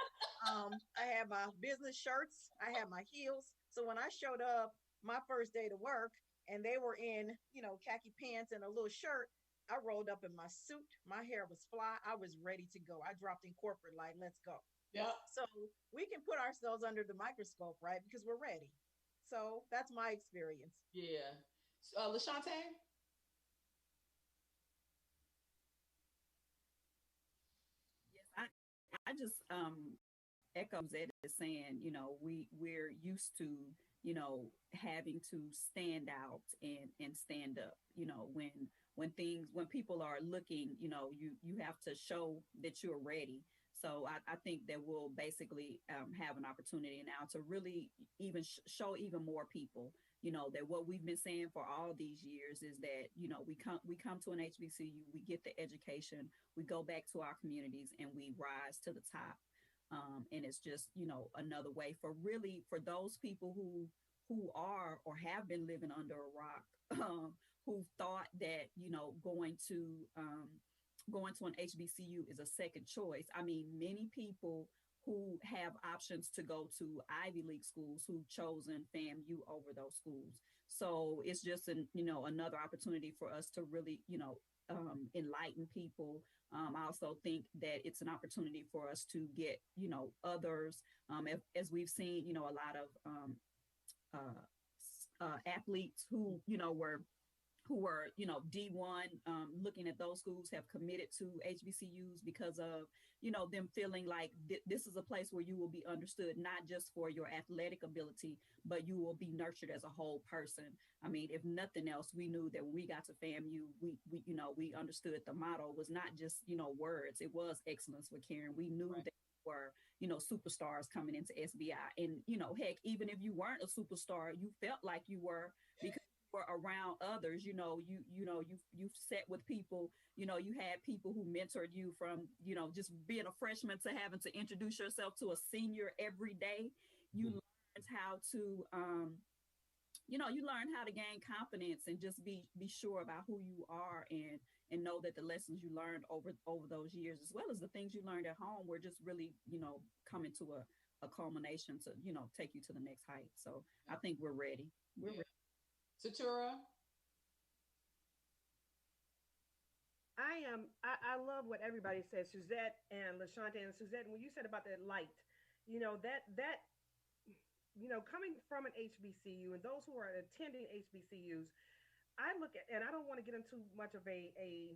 I had my business shirts. I had my heels. So when I showed up my first day to work and they were in, khaki pants and a little shirt, I rolled up in my suit. My hair was fly. I was ready to go. I dropped in corporate like, let's go. Yeah. So we can put ourselves under the microscope, right? Because we're ready. So that's my experience. Yeah. LaShante? Yes, I just echo Zed is saying, we're used to, having to stand out and stand up, when people are looking, you have to show that you're ready. So I think that we'll basically have an opportunity now to really even show even more people, that what we've been saying for all these years is that, we come to an HBCU, we get the education, we go back to our communities and we rise to the top. And it's just, another way for those people who are or have been living under a rock, who thought that, going to an HBCU is a second choice. I mean, many people who have options to go to Ivy League schools who've chosen FAMU over those schools. So it's just another opportunity for us to really, enlighten people. I also think that it's an opportunity for us to get, others, as we've seen, a lot of athletes who were D1, looking at those schools, have committed to HBCUs because of them feeling like this is a place where you will be understood, not just for your athletic ability, but you will be nurtured as a whole person. I mean, if nothing else, we knew that when we got to FAMU, we understood the motto was not just words, it was excellence with caring. We knew Right. that were superstars coming into SBI, and heck, even if you weren't a superstar, you felt like you were, because were around others. You sat with people, you had people who mentored you from just being a freshman to having to introduce yourself to a senior every day. You learned how to you learn how to gain confidence and just be sure about who you are, and know that the lessons you learned over those years, as well as the things you learned at home, were just really coming to a culmination to take you to the next height. So I think we're ready. We're ready. Satura? I love what everybody says, Suzette and LaShonte. And Suzette, when you said about that light, that coming from an HBCU and those who are attending HBCUs, I look at, and I don't want to get into much of a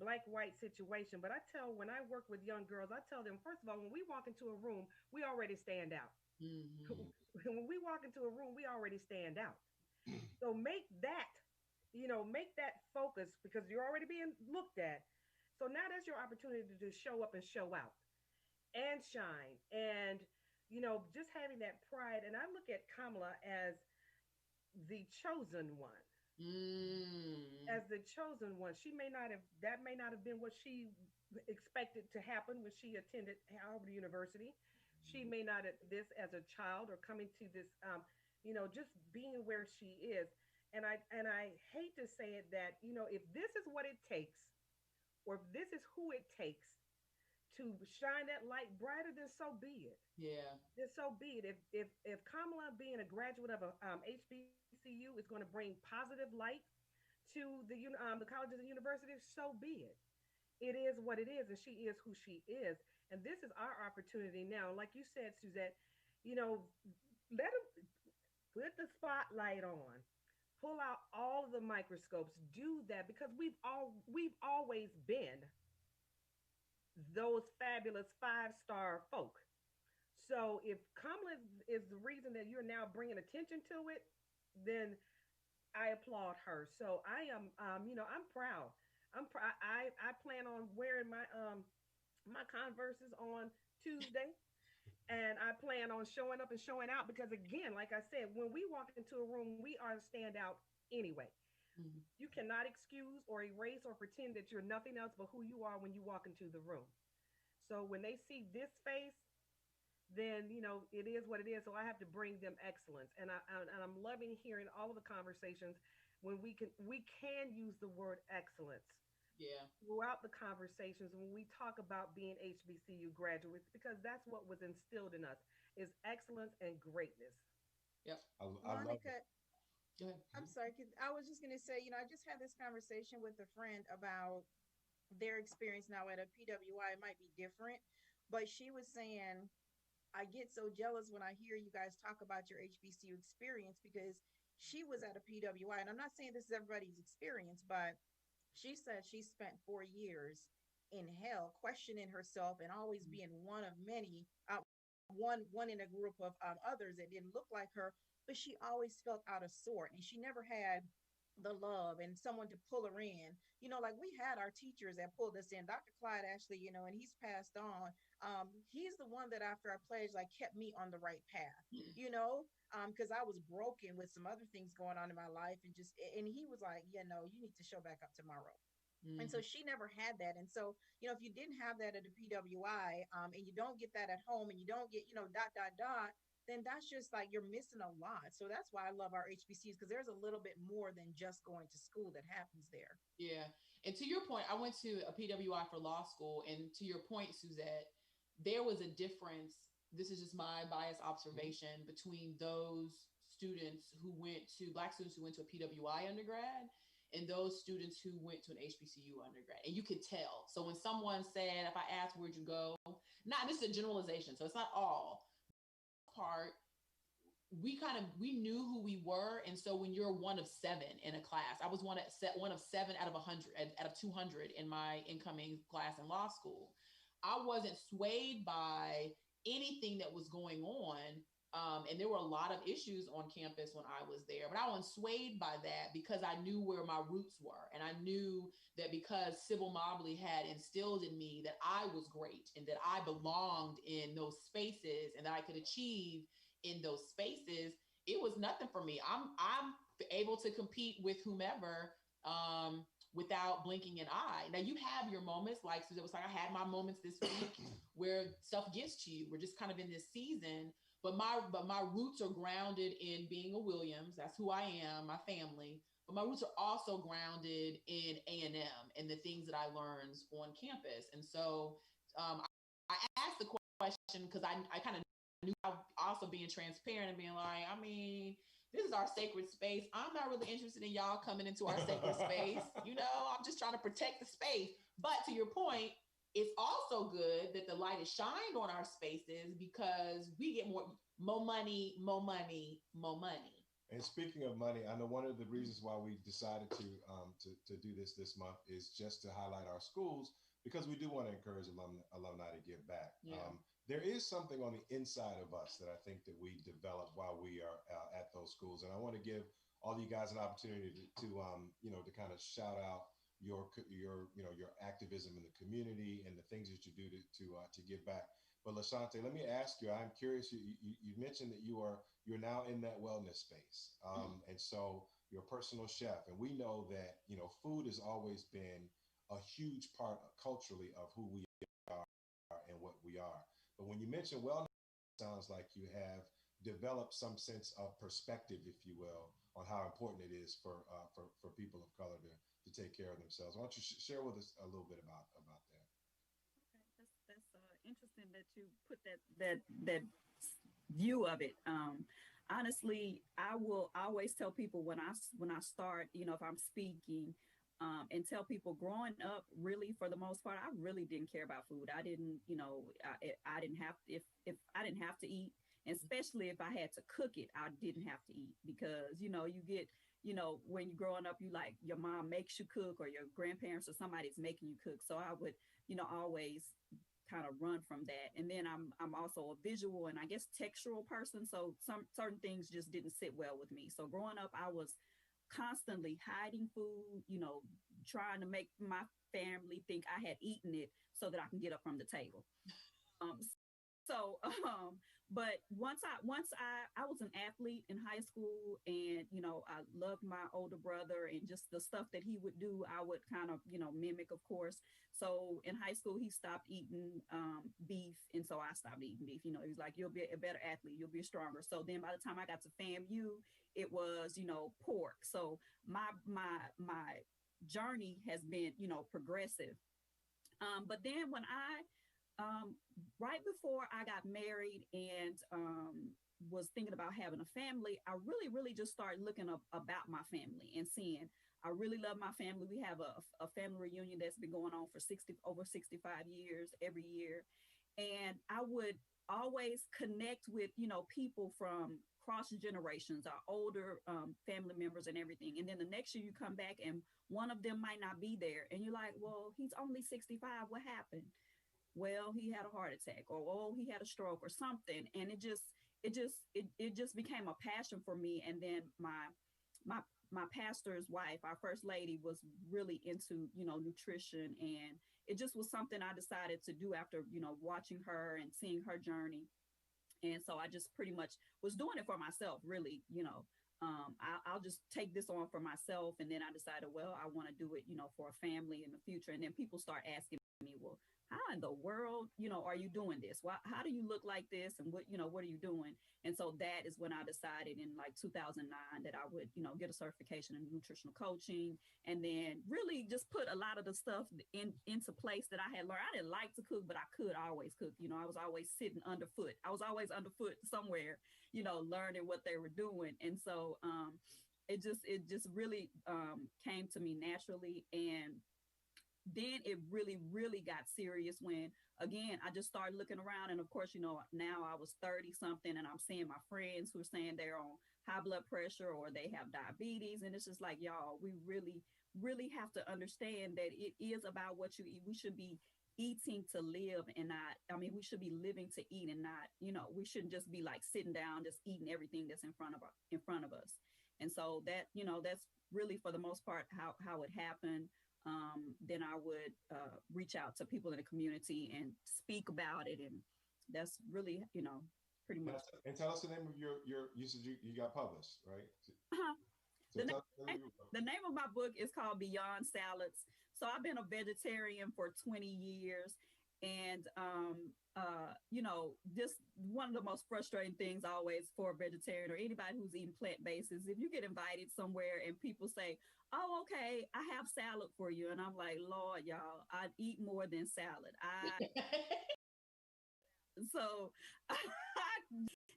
black white situation, but when I work with young girls, I tell them, first of all, when we walk into a room, we already stand out. Mm-hmm. When we walk into a room, we already stand out. So make that focus, because you're already being looked at. So now that's your opportunity to show up and show out and shine, and just having that pride. And I look at Kamala as the chosen one. As the chosen one. That may not have been what she expected to happen when she attended Harvard University. She may not have this as a child, or coming to this just being where she is. And I hate to say it, that if this is what it takes, or if this is who it takes to shine that light brighter, then so be it. Yeah. Then so be it. If Kamala, being a graduate of a HBCU, is going to bring positive light to the colleges and universities, so be it. It is what it is, and she is who she is. And this is our opportunity now. Like you said, Suzette, let them put the spotlight on, pull out all of the microscopes, do that, because we've always been those fabulous 5-star folk. So if Kamala is the reason that you're now bringing attention to it, then I applaud her. So I am, I'm proud. I plan on wearing my Converses on Tuesday, and I plan on showing up and showing out, because again, like I said, when we walk into a room, we are a standout anyway. Mm-hmm. You cannot excuse or erase or pretend that you're nothing else but who you are when you walk into the room. So when they see this face, then it is what it is. So I have to bring them excellence, and I'm loving hearing all of the conversations when we can use the word excellence. Yeah. Throughout the conversations when we talk about being HBCU graduates, because that's what was instilled in us, is excellence and greatness. Yep. I love Monica, it. Go ahead. I'm sorry. I was just going to say, I just had this conversation with a friend about their experience now at a PWI. It might be different, but she was saying, I get so jealous when I hear you guys talk about your HBCU experience, because she was at a PWI. And I'm not saying this is everybody's experience, but she said she spent 4 years in hell, questioning herself and always being one of many, one in a group of others that didn't look like her, but she always felt out of sort, and she never had the love and someone to pull her in. Like we had our teachers that pulled us in. Dr. Clyde actually, and he's passed on. He's the one that after I pledged, like kept me on the right path, because I was broken with some other things going on in my life, and he was like, you need to show back up tomorrow. And so she never had that. And so, if you didn't have that at the PWI, and you don't get that at home, and you don't get, then that's just like you're missing a lot. So that's why I love our HBCUs, because there's a little bit more than just going to school that happens there. Yeah. And to your point, I went to a PWI for law school. And to your point, Suzette, there was a difference. This is just my biased observation between those students who went to Black students who went to a PWI undergrad and those students who went to an HBCU undergrad. And you could tell. So when someone said, if I asked, where'd you go? Not, this is a generalization. So it's not all. Part, we knew who we were. And so when you're one of seven in a class, I was one of seven out of 100, out of 200 in my incoming class in law school. I wasn't swayed by anything that was going on. And there were a lot of issues on campus when I was there, but I wasn't swayed by that because I knew where my roots were. And I knew that because Sybil Mobley had instilled in me that I was great and that I belonged in those spaces and that I could achieve in those spaces, it was nothing for me. I'm able to compete with whomever without blinking an eye. Now you have your moments, like Suzette was like, I had my moments this week where stuff gets to you. We're just kind of in this season. But my roots are grounded in being a Williams. That's who I am, my family. But my roots are also grounded in A&M and the things that I learned on campus. And so I asked the question because I kind of knew I also being transparent and being like, I mean, this is our sacred space. I'm not really interested in y'all coming into our sacred space. I'm just trying to protect the space. But to your point, it's also good that the light is shined on our spaces because we get more money. And speaking of money, I know one of the reasons why we decided to do this month is just to highlight our schools, because we do want to encourage alumni to give back. Yeah. There is something on the inside of us that I think that we develop while we are at those schools, and I want to give all you guys an opportunity to kind of shout out your activism in the community and the things that you do to give back. But LaShante, let me ask you, I'm curious, you mentioned that you're now in that wellness space. And so you're a personal chef, and we know that, food has always been a huge part culturally of who we are and what we are. But when you mention wellness, it sounds like you have developed some sense of perspective, if you will, on how important it is for people of color to take care of themselves. Why don't you share with us a little bit about that? Okay, that's interesting that you put that view of it. Honestly, I will always tell people when I start, if I'm speaking, and tell people growing up, really for the most part, I really didn't care about food. I didn't, I didn't have if I didn't have to eat, and especially if I had to cook it, I didn't have to eat because you get. When you're growing up, you like your mom makes you cook or your grandparents or somebody's making you cook. So I would, always kind of run from that. And then I'm also a visual and I guess textural person. So some certain things just didn't sit well with me. So growing up, I was constantly hiding food, trying to make my family think I had eaten it so that I can get up from the table. But once I was an athlete in high school, and I loved my older brother, and just the stuff that he would do, I would kind of mimic, of course. So in high school, he stopped eating beef, and so I stopped eating beef. He's like, "You'll be a better athlete, you'll be stronger." So then by the time I got to FAMU, it was pork. So my journey has been progressive. But then when right before I got married and was thinking about having a family, I really, really just started looking up about my family and seeing I really love my family. We have a family reunion that's been going on for over 65 years every year. And I would always connect with, people from cross generations, our older family members and everything. And then the next year you come back and one of them might not be there. And you're like, well, he's only 65. What happened? Well, he had a heart attack, or he had a stroke or something. And it just became a passion for me. And then my pastor's wife, our first lady, was really into, nutrition. And it just was something I decided to do after, watching her and seeing her journey. And so I just pretty much was doing it for myself, really, I'll just take this on for myself. And then I decided, well, I want to do it, for a family in the future. And then people start asking me, well, how in the world, are you doing this? How do you look like this? And what are you doing? And so that is when I decided in like 2009 that I would, get a certification in nutritional coaching, and then really just put a lot of the stuff into place that I had learned. I didn't like to cook, but I could always cook. I was always sitting underfoot. I was always underfoot somewhere, learning what they were doing. And so it just really came to me naturally. And then it really, really got serious when, again, I just started looking around. And of course, now I was 30 something, and I'm seeing my friends who are saying they're on high blood pressure or they have diabetes. And it's just like, y'all, we really, really have to understand that it is about what you eat. We should be eating to live and not, we should be living to eat and not, we shouldn't just be like sitting down, just eating everything that's in front of us. And so that, that's really for the most part how it happened. Then I would reach out to people in the community and speak about it. And that's really, pretty much. And tell us the name of you said you got published, right? Uh-huh. So the name of my book is called Beyond Salads. So I've been a vegetarian for 20 years. And, just one of the most frustrating things always for a vegetarian or anybody who's eating plant-based is if you get invited somewhere and people say, oh, okay, I have salad for you. And I'm like, Lord, y'all, I'd eat more than salad. So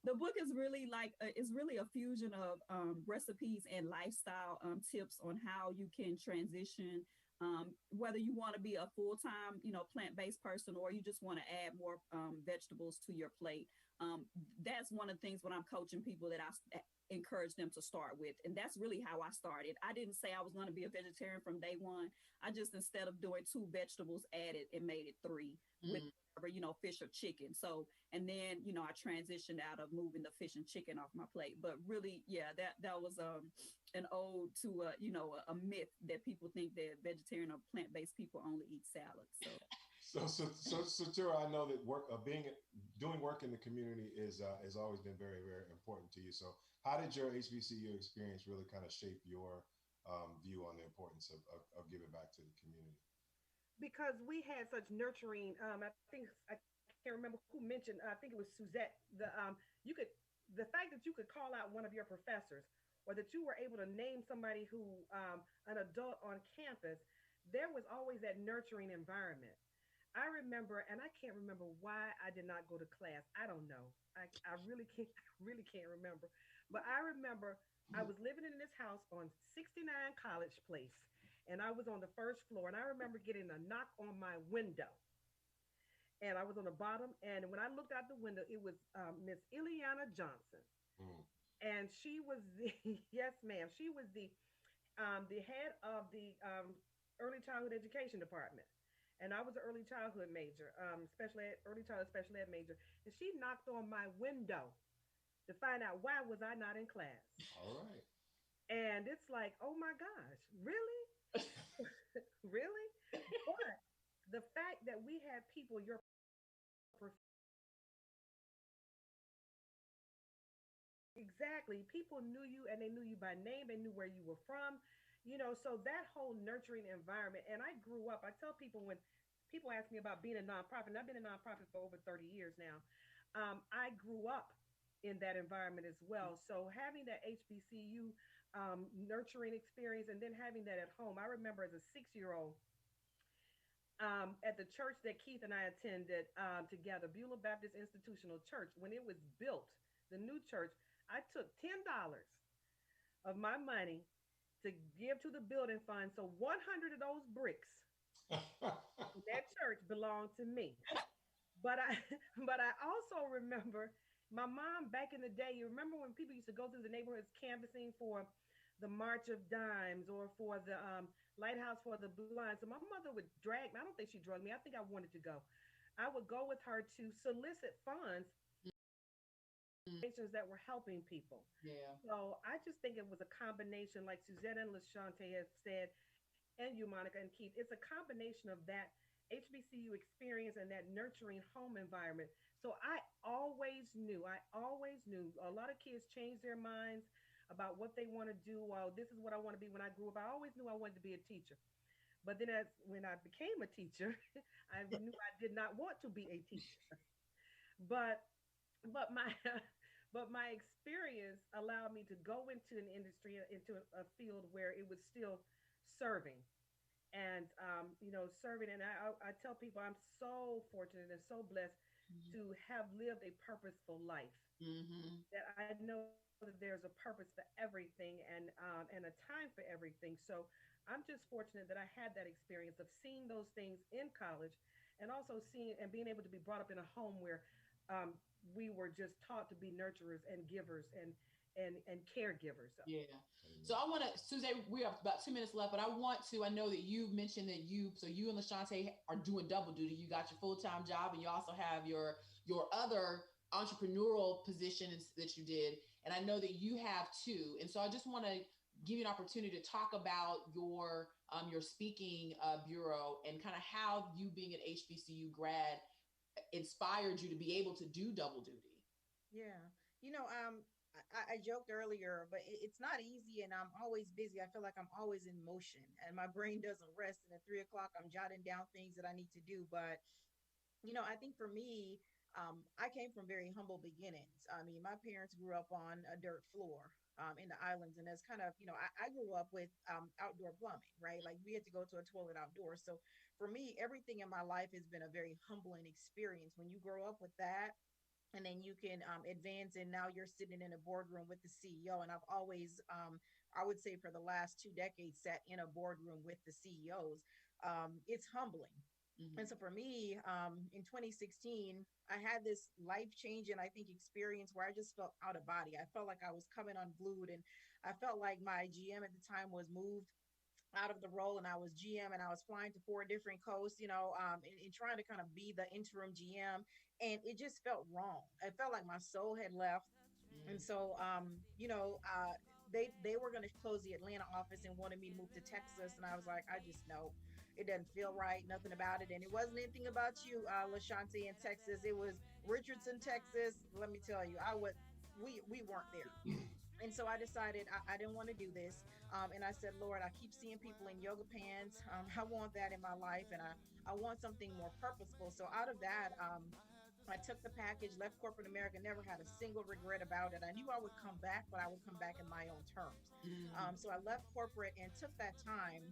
the book is really it's really a fusion of recipes and lifestyle tips on how you can transition, whether you want to be a full-time, plant-based person, or you just want to add more vegetables to your plate. That's one of the things when I'm coaching people that I encourage them to start with. And that's really how I started. I didn't say I was going to be a vegetarian from day one. I just, instead of doing 2 vegetables, added and made it 3 with fish or chicken. So, and then, I transitioned out of moving the fish and chicken off my plate. But really, yeah, that was an ode to, a myth that people think that vegetarian or plant-based people only eat salad. So Tura, I know that doing work in the community is always been very, very important to you. So how did your HBCU experience really kind of shape your view on the importance of giving back to the community? Because we had such nurturing, I can't remember who mentioned, I think it was Suzette, the fact that you could call out one of your professors, or that you were able to name somebody who, an adult on campus, there was always that nurturing environment. I remember, and I can't remember why I did not go to class. I don't know. I really can't remember. But I remember I was living in this house on 69 College Place, and I was on the first floor, and I remember getting a knock on my window. And I was on the bottom, and when I looked out the window, it was Miss Ileana Johnson. And she was yes, ma'am, she was the head of the early childhood education department. And I was an early childhood major, early childhood special ed major. And she knocked on my window to find out why was I not in class. All right. And it's like, oh my gosh, really? Really? But the fact that we had people, exactly, people knew you, and they knew you by name, they knew where you were from, so that whole nurturing environment. And I grew up, I tell people when people ask me about being a nonprofit, and I've been a nonprofit for over 30 years now, I grew up in that environment as well. So having that HBCU nurturing experience, and then having that at home, I remember as a 6-year-old, at the church that Keith and I attended together, Beulah Baptist Institutional Church, when it was built, the new church, I took $10 of my money to give to the building fund. So 100 of those bricks that church belonged to me. But I also remember my mom back in the day. You remember when people used to go through the neighborhoods canvassing for the March of Dimes or for the Lighthouse for the Blind. So my mother would drag me. I don't think she drugged me. I think I wanted to go. I would go with her to solicit funds that were helping people. Yeah. So I just think it was a combination, like Suzette and LaShante have said, and you, Monica and Keith. It's a combination of that HBCU experience and that nurturing home environment. So I always knew a lot of kids change their minds about what they want to do. Well, this is what I want to be when I grew up. I always knew I wanted to be a teacher. But then when I became a teacher, I knew I did not want to be a teacher. But but my but my experience allowed me to go into an industry, into a field where it was still serving and serving. And I tell people I'm so fortunate and so blessed to have lived a purposeful life. That I know that there's a purpose for everything and a time for everything. So I'm just fortunate that I had that experience of seeing those things in college, and also seeing and being able to be brought up in a home where we were just taught to be nurturers and givers and caregivers. Yeah. So I want to, Suzette, we have about 2 minutes left, but I know that you mentioned that you and LaShontae are doing double duty. You got your full-time job and you also have your other entrepreneurial positions that you did. And I know that you have too. And so I just want to give you an opportunity to talk about your speaking bureau and kind of how you being an HBCU grad inspired you to be able to do double duty. Yeah. I joked earlier, but it's not easy, and I'm always busy. I feel like I'm always in motion and my brain doesn't rest. And at 3 o'clock, I'm jotting down things that I need to do. But, I think for me, I came from very humble beginnings. I mean, my parents grew up on a dirt floor in the islands. And that's kind of, I grew up with outdoor plumbing, right? Like we had to go to a toilet outdoors. So for me, everything in my life has been a very humbling experience. When you grow up with that, and then you can advance, and now you're sitting in a boardroom with the CEO. And I've always, I would say for the last 2 decades, sat in a boardroom with the CEOs. It's humbling. And so for me, in 2016, I had this life-changing, I think, experience where I just felt out of body. I felt like I was coming unglued, and I felt like my GM at the time was moved out of the role, and I was GM, and I was flying to 4 different coasts, and trying to kind of be the interim GM. And it just felt wrong. I felt like my soul had left. And so, they were going to close the Atlanta office and wanted me to move to Texas. And I was like, I just know it doesn't feel right, nothing about it. And it wasn't anything about you, LaShontae, in Texas. It was Richardson, Texas. Let me tell you, we weren't there. And so I decided I didn't want to do this. And I said, Lord, I keep seeing people in yoga pants. I want that in my life. And I want something more purposeful. So out of that, I took the package, left corporate America, never had a single regret about it. I knew I would come back, but I would come back in my own terms. So I left corporate and took that time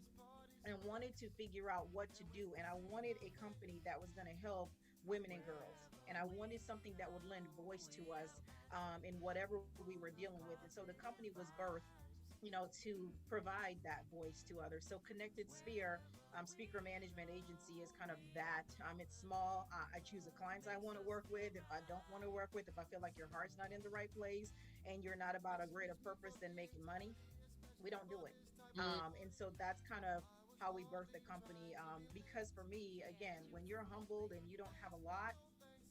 and wanted to figure out what to do. And I wanted a company that was going to help women and girls. And I wanted something that would lend voice to us in whatever we were dealing with. And so the company was birthed, to provide that voice to others. So Connected Sphere, speaker management agency, is kind of that. It's small. I choose the clients I want to work with. If I don't want to work with, if I feel like your heart's not in the right place and you're not about a greater purpose than making money, we don't do it. And so that's kind of how we birthed the company. Because for me, again, when you're humbled and you don't have a lot,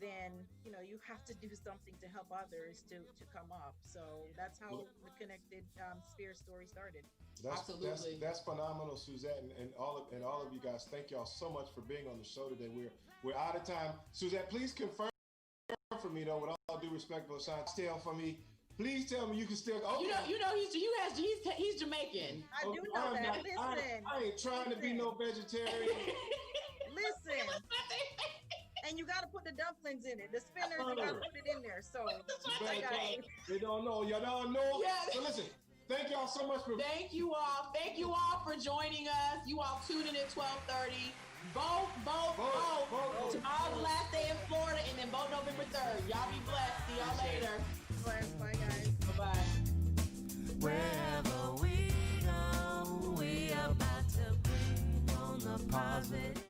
then you have to do something to help others to come up. So that's how the Connected Sphere story started. Absolutely. That's phenomenal, Suzette, and all of you guys. Thank y'all so much for being on the show today. We're out of time. Suzette, please confirm for me though, with all due respect, LaShontae, tell for me. Please tell me you can still. Okay. He's Jamaican. I do know that. Listen, I ain't trying to be no vegetarian. Listen. And you got to put the dumplings in it. The spinners, you got to put it in there. So they don't know. Y'all don't know. Yeah. So listen, thank y'all so much for. Thank you all. Thank you all for joining us. You all tune in at 12:30. Vote. Tomorrow's the last day in Florida, and then vote November 3rd. Y'all be blessed. See y'all later. Bye, guys. Bye-bye. Wherever we go, we about to bring on the positive.